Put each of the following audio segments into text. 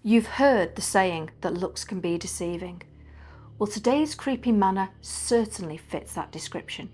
You've heard the saying that looks can be deceiving. Well, today's creepy manor certainly fits that description.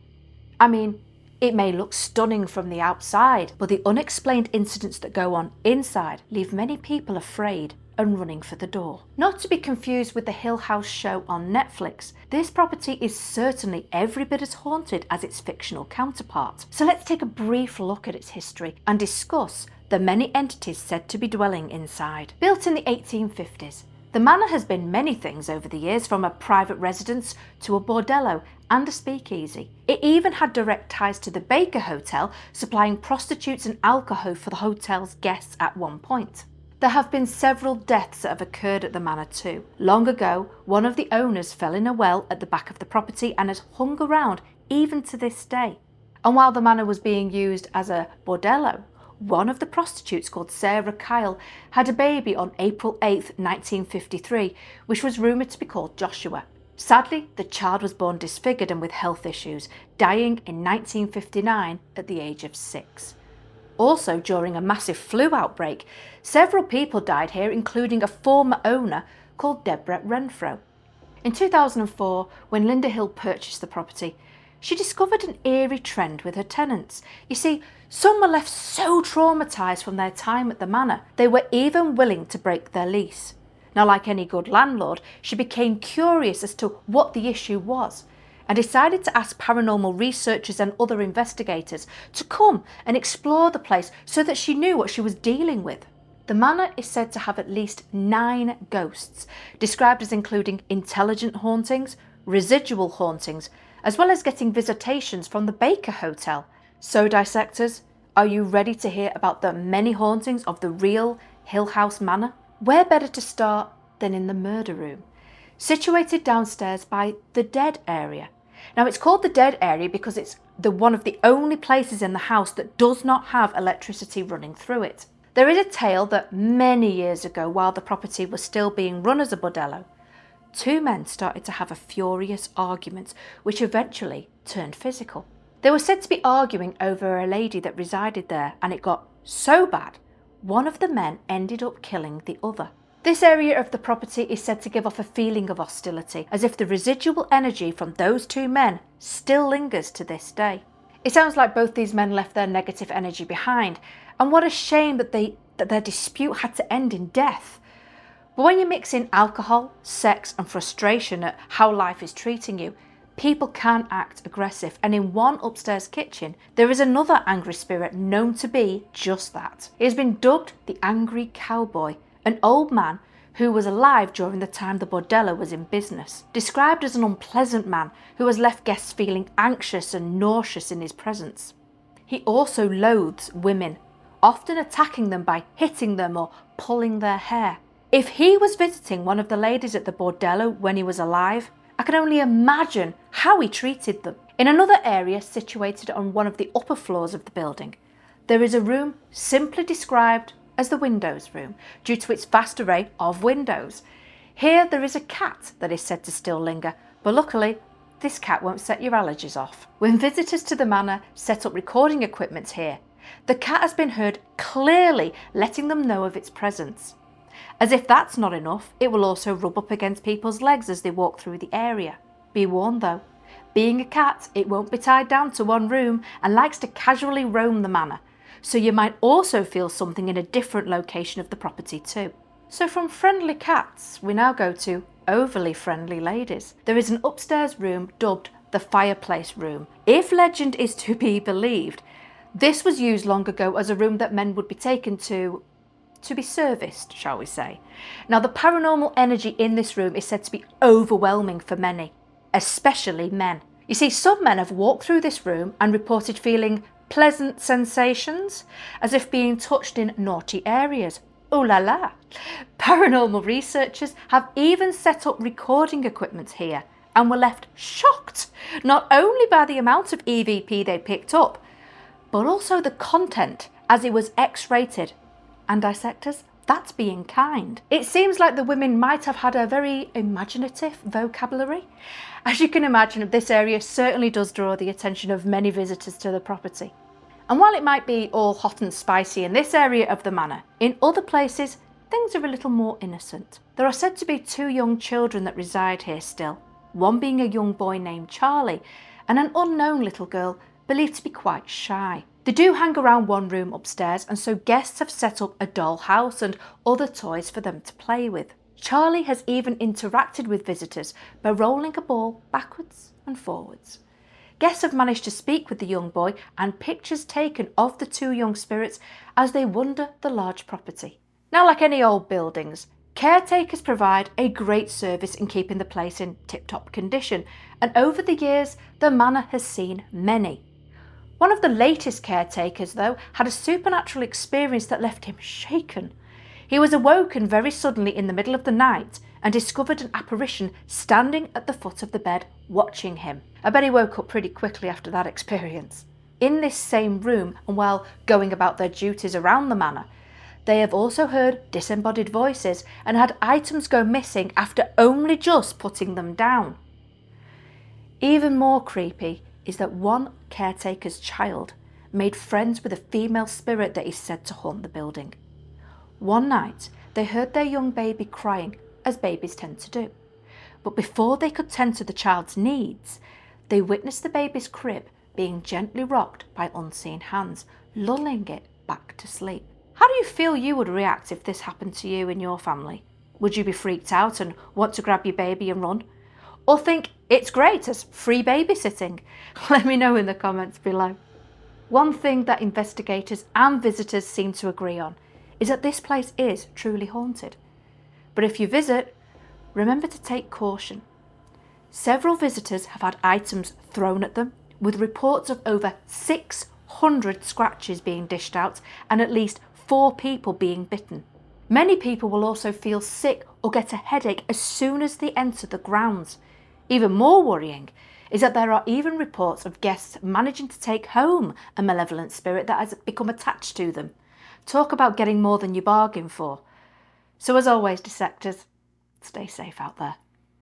I mean, it may look stunning from the outside, but the unexplained incidents that go on inside leave many people afraid and running for the door. Not to be confused with the Hill House show on Netflix, this property is certainly every bit as haunted as its fictional counterpart. So let's take a brief look at its history and discuss the many entities said to be dwelling inside. Built in the 1850s, the manor has been many things over the years, from a private residence to a bordello and a speakeasy. It even had direct ties to the Baker Hotel, supplying prostitutes and alcohol for the hotel's guests at one point. There have been several deaths that have occurred at the manor too. Long ago, one of the owners fell in a well at the back of the property and has hung around even to this day. And while the manor was being used as a bordello, one of the prostitutes, called Sarah Kyle, had a baby on April 8, 1953, which was rumoured to be called Joshua. Sadly, the child was born disfigured and with health issues, dying in 1959 at the age of 6. Also, during a massive flu outbreak, several people died here, including a former owner called Deborah Renfro. In 2004, when Linda Hill purchased the property, she discovered an eerie trend with her tenants. You see, some were left so traumatised from their time at the manor, they were even willing to break their lease. Now, like any good landlord, she became curious as to what the issue was and decided to ask paranormal researchers and other investigators to come and explore the place so that she knew what she was dealing with. The manor is said to have at least 9 ghosts, described as including intelligent hauntings, residual hauntings, as well as getting visitations from the Baker Hotel. So, dissectors, are you ready to hear about the many hauntings of the real Hill House Manor? Where better to start than in the murder room, situated downstairs by the dead area. Now, it's called the dead area because it's one of the only places in the house that does not have electricity running through it. There is a tale that many years ago, while the property was still being run as a bordello, 2 men started to have a furious argument, which eventually turned physical. They were said to be arguing over a lady that resided there, and it got so bad, one of the men ended up killing the other. This area of the property is said to give off a feeling of hostility, as if the residual energy from those 2 men still lingers to this day. It sounds like both these men left their negative energy behind, and what a shame that their dispute had to end in death. But when you mix in alcohol, sex and frustration at how life is treating you, people can act aggressive, and in one upstairs kitchen there is another angry spirit known to be just that. He has been dubbed the Angry Cowboy, an old man who was alive during the time the bordello was in business, described as an unpleasant man who has left guests feeling anxious and nauseous in his presence. He also loathes women, often attacking them by hitting them or pulling their hair. If he was visiting one of the ladies at the bordello when he was alive, I can only imagine how he treated them. In another area situated on one of the upper floors of the building, there is a room simply described as the windows room due to its vast array of windows. Here there is a cat that is said to still linger, but luckily this cat won't set your allergies off. When visitors to the manor set up recording equipment here, the cat has been heard clearly letting them know of its presence. As if that's not enough, it will also rub up against people's legs as they walk through the area. Be warned though, being a cat, it won't be tied down to one room and likes to casually roam the manor, so you might also feel something in a different location of the property too. So from friendly cats, we now go to overly friendly ladies. There is an upstairs room dubbed the fireplace room. If legend is to be believed, this was used long ago as a room that men would be taken to be serviced, shall we say. Now, the paranormal energy in this room is said to be overwhelming for many, especially men. You see, some men have walked through this room and reported feeling pleasant sensations, as if being touched in naughty areas. Ooh la la! Paranormal researchers have even set up recording equipment here and were left shocked, not only by the amount of EVP they picked up, but also the content, as it was X-rated. And dissectors, that's being kind. It seems like the women might have had a very imaginative vocabulary. As you can imagine, this area certainly does draw the attention of many visitors to the property. And while it might be all hot and spicy in this area of the manor, in other places things are a little more innocent. There are said to be 2 young children that reside here still, one being a young boy named Charlie and an unknown little girl believed to be quite shy. They do hang around one room upstairs, and so guests have set up a doll house and other toys for them to play with. Charlie has even interacted with visitors by rolling a ball backwards and forwards. Guests have managed to speak with the young boy and pictures taken of the 2 young spirits as they wander the large property. Now, like any old buildings, caretakers provide a great service in keeping the place in tip-top condition, and over the years the manor has seen many. One of the latest caretakers, though, had a supernatural experience that left him shaken. He was awoken very suddenly in the middle of the night and discovered an apparition standing at the foot of the bed watching him. I bet he woke up pretty quickly after that experience. In this same room, and while going about their duties around the manor, they have also heard disembodied voices and had items go missing after only just putting them down. Even more creepy is that one caretaker's child made friends with a female spirit that is said to haunt the building. One night, they heard their young baby crying, as babies tend to do. But before they could tend to the child's needs, they witnessed the baby's crib being gently rocked by unseen hands, lulling it back to sleep. How do you feel you would react if this happened to you in your family? Would you be freaked out and want to grab your baby and run? Or think it's great as free babysitting? Let me know in the comments below. One thing that investigators and visitors seem to agree on is that this place is truly haunted. But if you visit, remember to take caution. Several visitors have had items thrown at them, with reports of over 600 scratches being dished out and at least 4 people being bitten. Many people will also feel sick or get a headache as soon as they enter the grounds. Even more worrying is that there are even reports of guests managing to take home a malevolent spirit that has become attached to them. Talk about getting more than you bargained for. So as always, dissectors, stay safe out there.